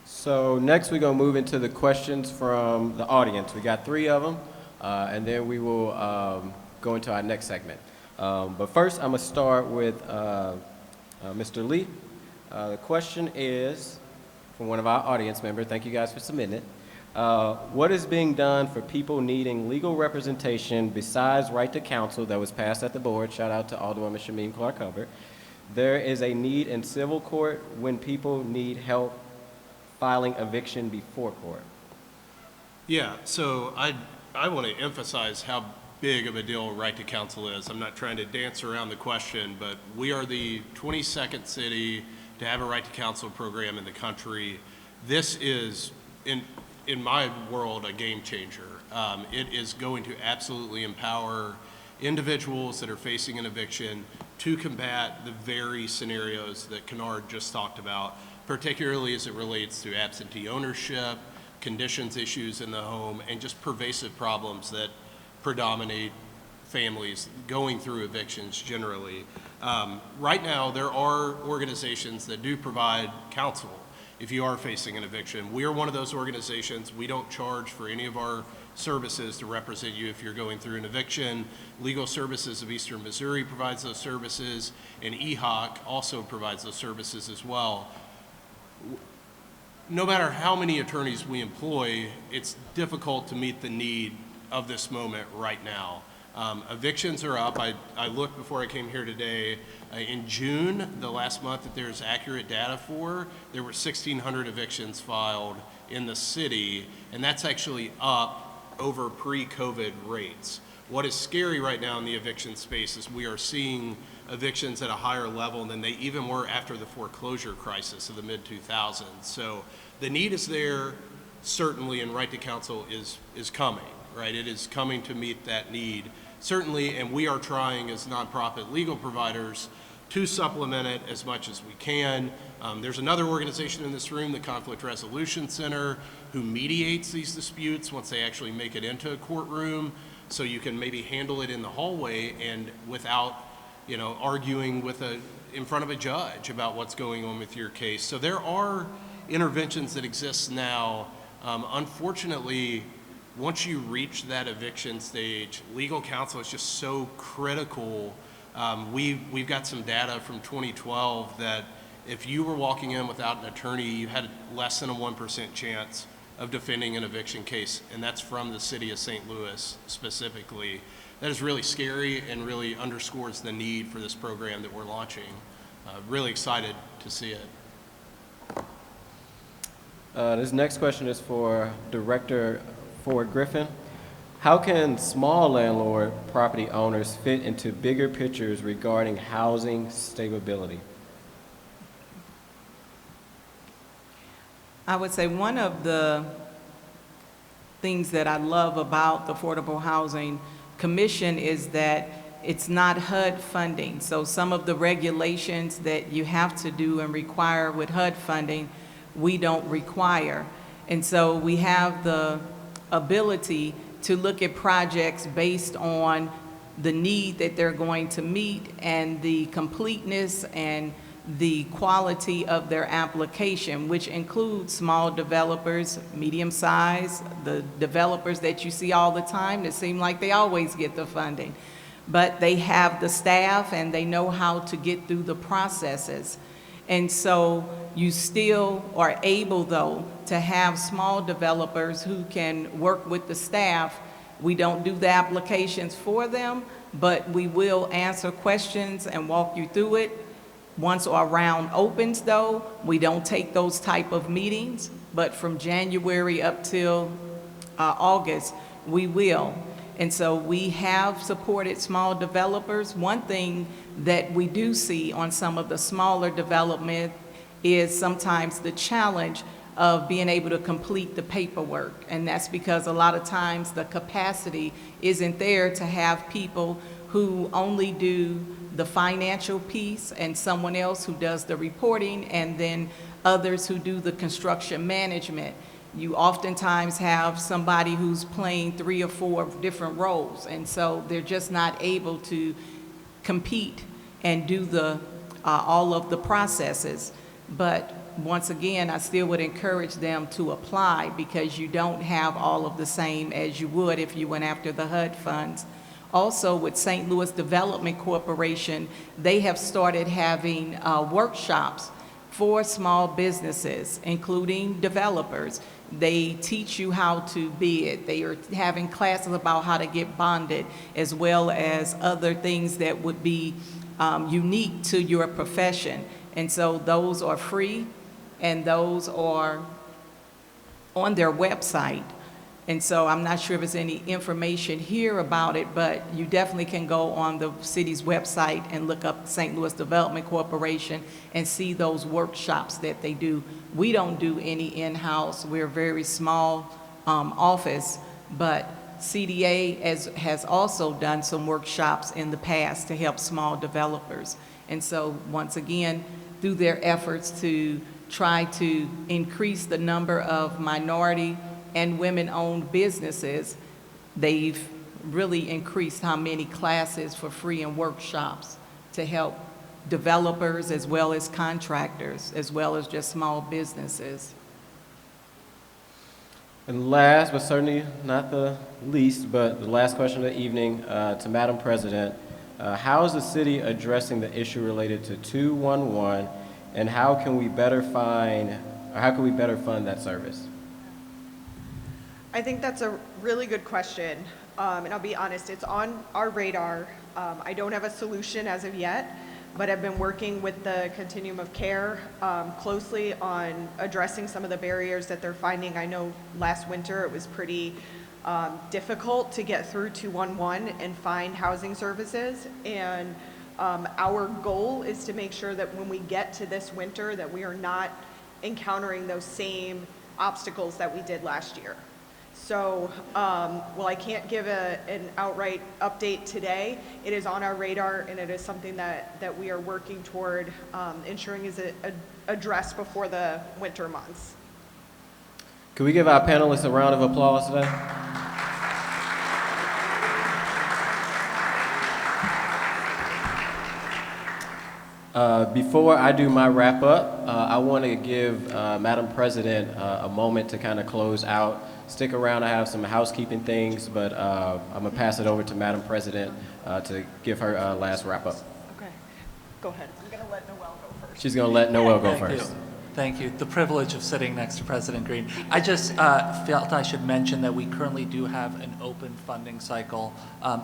So next we're going to move into the questions from the audience. We got 3 of them, and then we will go into our next segment. But first I'm going to start with Mr. Lee. The question is from one of our audience members. Thank you guys for submitting it. What is being done for people needing legal representation besides right to counsel that was passed at the board? Shout out to Alderwoman Shameen Clark-Hubbard. There is a need in civil court when people need help filing eviction before court. Yeah, so I want to emphasize how big of a deal right to counsel is. I'm not trying to dance around the question, but we are the 22nd city to have a right to counsel program in the country. This is, in my world, a game changer. It is going to absolutely empower individuals that are facing an eviction to combat the very scenarios that Kennard just talked about, particularly as it relates to absentee ownership, conditions issues in the home, and just pervasive problems that predominate families going through evictions generally. Right now, there are organizations that do provide counsel if you are facing an eviction. We are one of those organizations. We don't charge for any of our services to represent you if you're going through an eviction. Legal Services of Eastern Missouri provides those services, and EHOC also provides those services as well. no matter how many attorneys we employ, it's difficult to meet the need of this moment right now. Evictions are up. I looked before I came here today. In June, the last month that there's accurate data for, there were 1,600 evictions filed in the city, and that's actually up over pre-COVID rates. What is scary right now in the eviction space is we are seeing evictions at a higher level than they even were after the foreclosure crisis of the mid-2000s. So the need is there, certainly, and right to counsel is coming, right? It is coming to meet that need, certainly, and we are trying as nonprofit legal providers to supplement it as much as we can. There's another organization in this room, the Conflict Resolution Center, who mediates these disputes once they actually make it into a courtroom, so you can maybe handle it in the hallway and without, you know, arguing in front of a judge about what's going on with your case. So there are interventions that exist now. Unfortunately, once you reach that eviction stage, legal counsel is just so critical. We've got some data from 2012 that if you were walking in without an attorney, you had less than a 1% chance of defending an eviction case, and that's from the city of St. Louis specifically. That is really scary and really underscores the need for this program that we're launching. Really excited to see it. This next question is for Director Ford Griffin. How can small landlord property owners fit into bigger pictures regarding housing stability? I would say one of the things that I love about the Affordable Housing Commission is that it's not HUD funding. So some of the regulations that you have to do and require with HUD funding, we don't require. And so we have the ability to look at projects based on the need that they're going to meet and the completeness and the quality of their application, which includes small developers, medium size, the developers that you see all the time that seem like they always get the funding. But they have the staff and they know how to get through the processes. And so you still are able, though, to have small developers who can work with the staff. We don't do the applications for them, but we will answer questions and walk you through it. Once our round opens, though, we don't take those type of meetings, but from January up till August, we will. And so we have supported small developers. One thing that we do see on some of the smaller development is sometimes the challenge of being able to complete the paperwork. And that's because a lot of times the capacity isn't there to have people who only do the financial piece and someone else who does the reporting and then others who do the construction management. You oftentimes have somebody who's playing 3 or 4 different roles, and so they're just not able to compete and do all of the processes. But once again, I still would encourage them to apply because you don't have all of the same as you would if you went after the HUD funds. Also, with St. Louis Development Corporation, they have started having workshops for small businesses, including developers. They teach you how to bid. They are having classes about how to get bonded, as well as other things that would be unique to your profession. And so those are free, and those are on their website. And so I'm not sure if there's any information here about it, but you definitely can go on the city's website and look up St. Louis Development Corporation and see those workshops that they do. We don't do any in-house. We're a very small office, but CDA has also done some workshops in the past to help small developers. And so once again, through their efforts to try to increase the number of minority and women-owned businesses, they've really increased how many classes for free and workshops to help developers as well as contractors, as well as just small businesses. And last, but certainly not the least, but the last question of the evening to Madam President. How is the city addressing the issue related to 211, and how can we better find or how can we better fund that service? I think that's a really good question, and I'll be honest, it's on our radar. I don't have a solution as of yet, but I've been working with the Continuum of Care closely on addressing some of the barriers that they're finding. I know last winter it was pretty difficult to get through 211 and find housing services, and our goal is to make sure that when we get to this winter that we are not encountering those same obstacles that we did last year. So, while I can't give an outright update today, it is on our radar, and it is something that we are working toward ensuring is addressed before the winter months. Can we give our panelists a round of applause today? Before I do my wrap up, I want to give Madam President a moment to kind of close out. Stick around, I have some housekeeping things, but I'm going to pass it over to Madam President to give her last wrap up. Okay, go ahead. I'm going to let Noelle go first. She's going to let Noelle go Thank first. you. Thank you. The privilege of sitting next to President Green. I just felt I should mention that we currently do have an open funding cycle.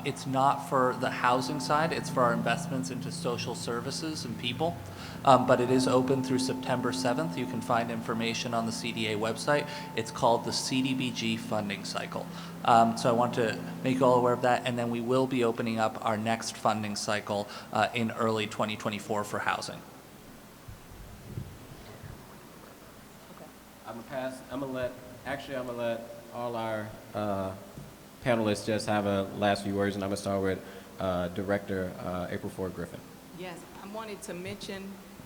It's not for the housing side, it's for our investments into social services and people. But it is open through September 7th. You can find information on the CDA website. It's called the CDBG funding cycle. So I want to make you all aware of that, and then we will be opening up our next funding cycle in early 2024 for housing. I'm gonna let all our panelists just have a last few words, and I'm gonna start with Director April Ford Griffin. Yes, I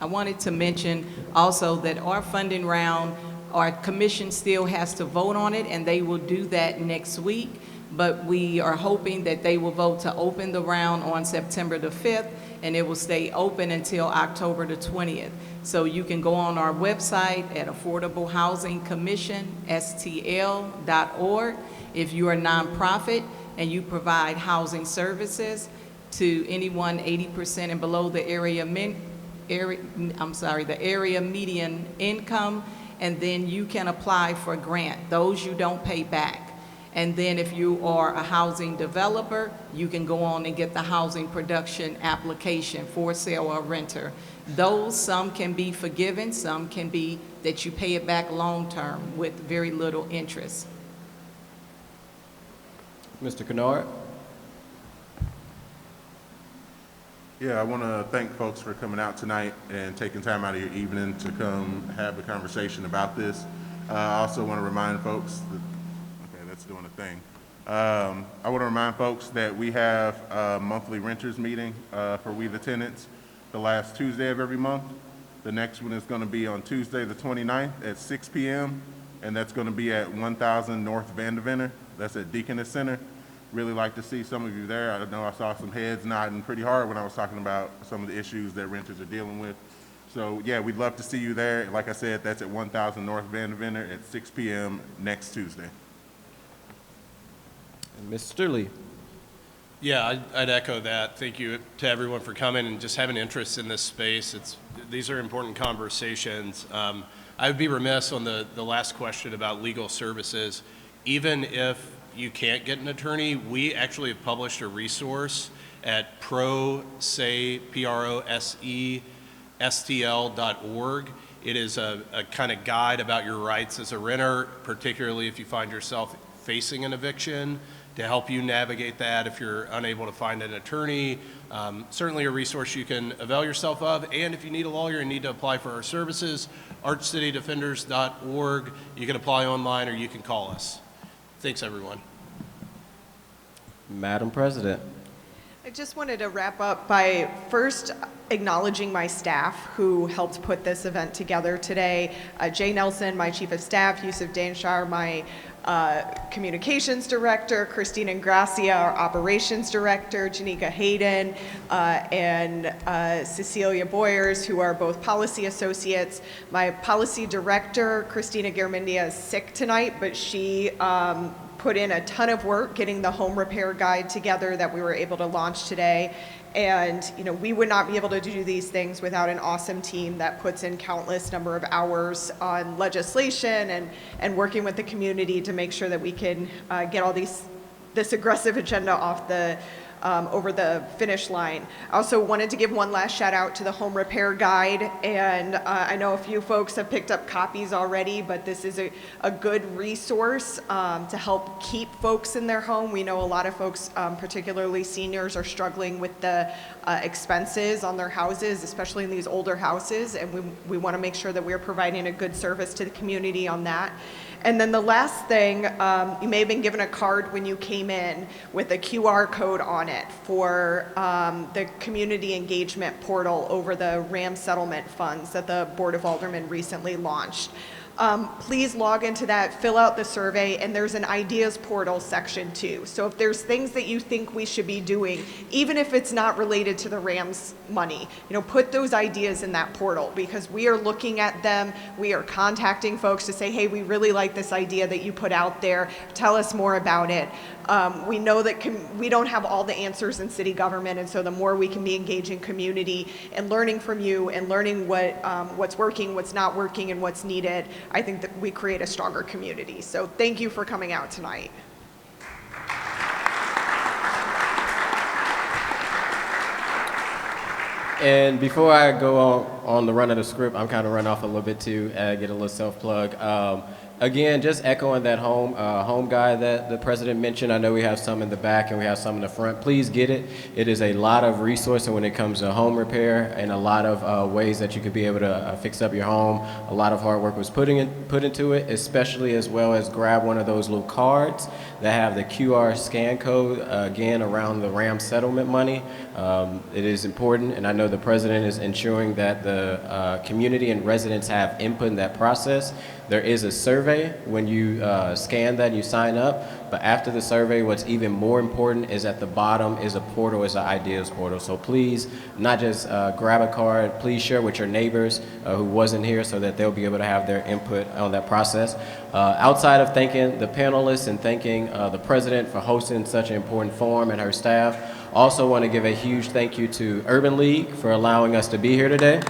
wanted to mention also that our funding round, our commission still has to vote on it, and they will do that next week. But we are hoping that they will vote to open the round on September the 5th, and it will stay open until October the 20th. So you can go on our website at Affordable Housing Commission, STL.org. If you are a nonprofit and you provide housing services to anyone 80% and below the area median income, and then you can apply for a grant. Those you don't pay back. And then if you are a housing developer, you can go on and get the housing production application for sale or renter. Those, some can be forgiven, some can be that you pay it back long-term with very little interest. Mr. Kennard. Yeah, I want to thank folks for coming out tonight and taking time out of your evening to come have a conversation about this. I also want to remind folks that, okay, that's doing a thing. I want to remind folks that we have a monthly renters meeting for We the Tenants the last Tuesday of every month. The next one is going to be on Tuesday the 29th at 6 p.m. and that's going to be at 1000 North Vanderventer. That's at Deaconess Center. Really like to see some of you there. I know I saw some heads nodding pretty hard when I was talking about some of the issues that renters are dealing with. So yeah, we'd love to see you there. Like I said, that's at 1000 North Vanderventer at 6 p.m. next Tuesday. And Mr. Lee. Yeah, I'd echo that. Thank you to everyone for coming and just having interest in this space. These are important conversations. I would be remiss on the last question about legal services. Even if you can't get an attorney, we actually have published a resource at prosestl.org. It is a kind of guide about your rights as a renter, particularly if you find yourself facing an eviction, to help you navigate that if you're unable to find an attorney. Certainly a resource you can avail yourself of, and if you need a lawyer and need to apply for our services, archcitydefenders.org. You can apply online or you can call us. Thanks, everyone. Madam President. I just wanted to wrap up by first acknowledging my staff who helped put this event together today. Jay Nelson, my Chief of Staff, Yusuf Danshar, my Communications Director, Christina Gracia, our Operations Director, Janika Hayden, and Cecilia Boyers, who are both policy associates. My Policy Director, Christina Garmendia, is sick tonight, but she put in a ton of work getting the home repair guide together that we were able to launch today. And, we would not be able to do these things without an awesome team that puts in countless number of hours on legislation and working with the community to make sure that we can get all this aggressive agenda off over the finish line. I also wanted to give one last shout out to the home repair guide, and I know a few folks have picked up copies already, but this is a good resource to help keep folks in their home. We know a lot of folks, particularly seniors, are struggling with the expenses on their houses, especially in these older houses, and we want to make sure that we're providing a good service to the community on that. And then the last thing, you may have been given a card when you came in with a QR code on it for the community engagement portal over the RAM settlement funds that the Board of Aldermen recently launched. Please log into that, fill out the survey, and there's an ideas portal section too. So if there's things that you think we should be doing, even if it's not related to the RAMS money, put those ideas in that portal, because we are looking at them. We are contacting folks to say, hey, we really like this idea that you put out there. Tell us more about it. We know that we don't have all the answers in city government, and so the more we can be engaging community and learning from you and learning what's working, what's not working, and what's needed, I think that we create a stronger community. So thank you for coming out tonight. And before I go on the run of the script, I'm kind of run off a little bit too, get a little self-plug. Again, just echoing that home guide that the president mentioned. I know we have some in the back and we have some in the front. Please get it. It is a lot of resources when it comes to home repair and a lot of ways that you could be able to fix up your home. A lot of hard work was put into it, especially as well as grab one of those little cards that have the QR scan code, again, around the RAM settlement money. It is important, and I know the president is ensuring that the community and residents have input in that process. There is a survey when you scan that and you sign up, but after the survey, what's even more important is at the bottom is a portal, is an ideas portal. So please, not just grab a card, please share with your neighbors who wasn't here so that they'll be able to have their input on that process. Outside of thanking the panelists and thanking the president for hosting such an important forum and her staff, also want to give a huge thank you to Urban League for allowing us to be here today.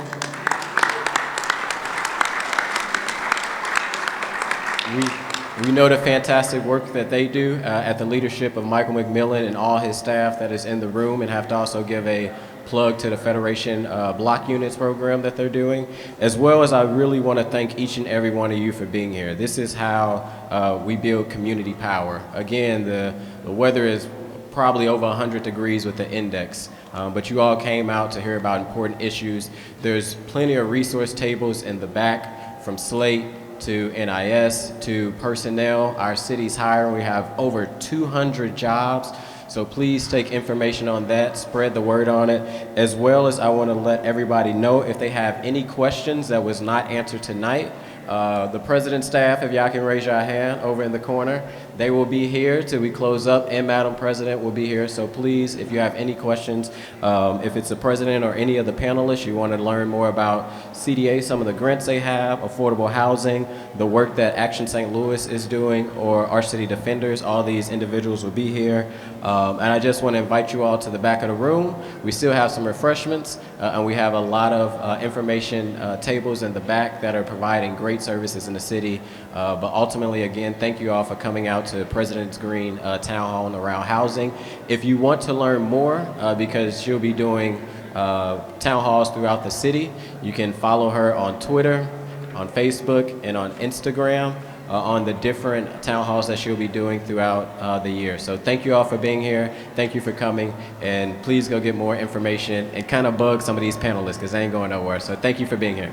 We know the fantastic work that they do at the leadership of Michael McMillan and all his staff that is in the room, and have to also give a plug to the Federation Block Units program that they're doing, as well as I really want to thank each and every one of you for being here. This is how we build community power. Again, the weather is probably over 100 degrees with the index, but you all came out to hear about important issues. There's plenty of resource tables in the back, from SLATE to NIS to personnel. Our city's hiring. We have over 200 jobs. So please take information on that, spread the word on it, as well as I want to let everybody know if they have any questions that was not answered tonight. The president's staff, if y'all can raise your hand over in the corner, they will be here till we close up, and Madam President will be here. So please, if you have any questions, if it's the president or any of the panelists, you want to learn more about CDA, some of the grants they have, affordable housing, the work that Action St. Louis is doing, or our city defenders, all these individuals will be here. And I just want to invite you all to the back of the room. We still have some refreshments, and we have a lot of information tables in the back that are providing great services in the city. But ultimately, again, thank you all for coming out to President's Green Town Hall around housing. If you want to learn more, because she'll be doing town halls throughout the city, you can follow her on Twitter, on Facebook, and on Instagram on the different town halls that she'll be doing throughout the year. So thank you all for being here. Thank you for coming, and please go get more information and kind of bug some of these panelists because they ain't going nowhere. So thank you for being here.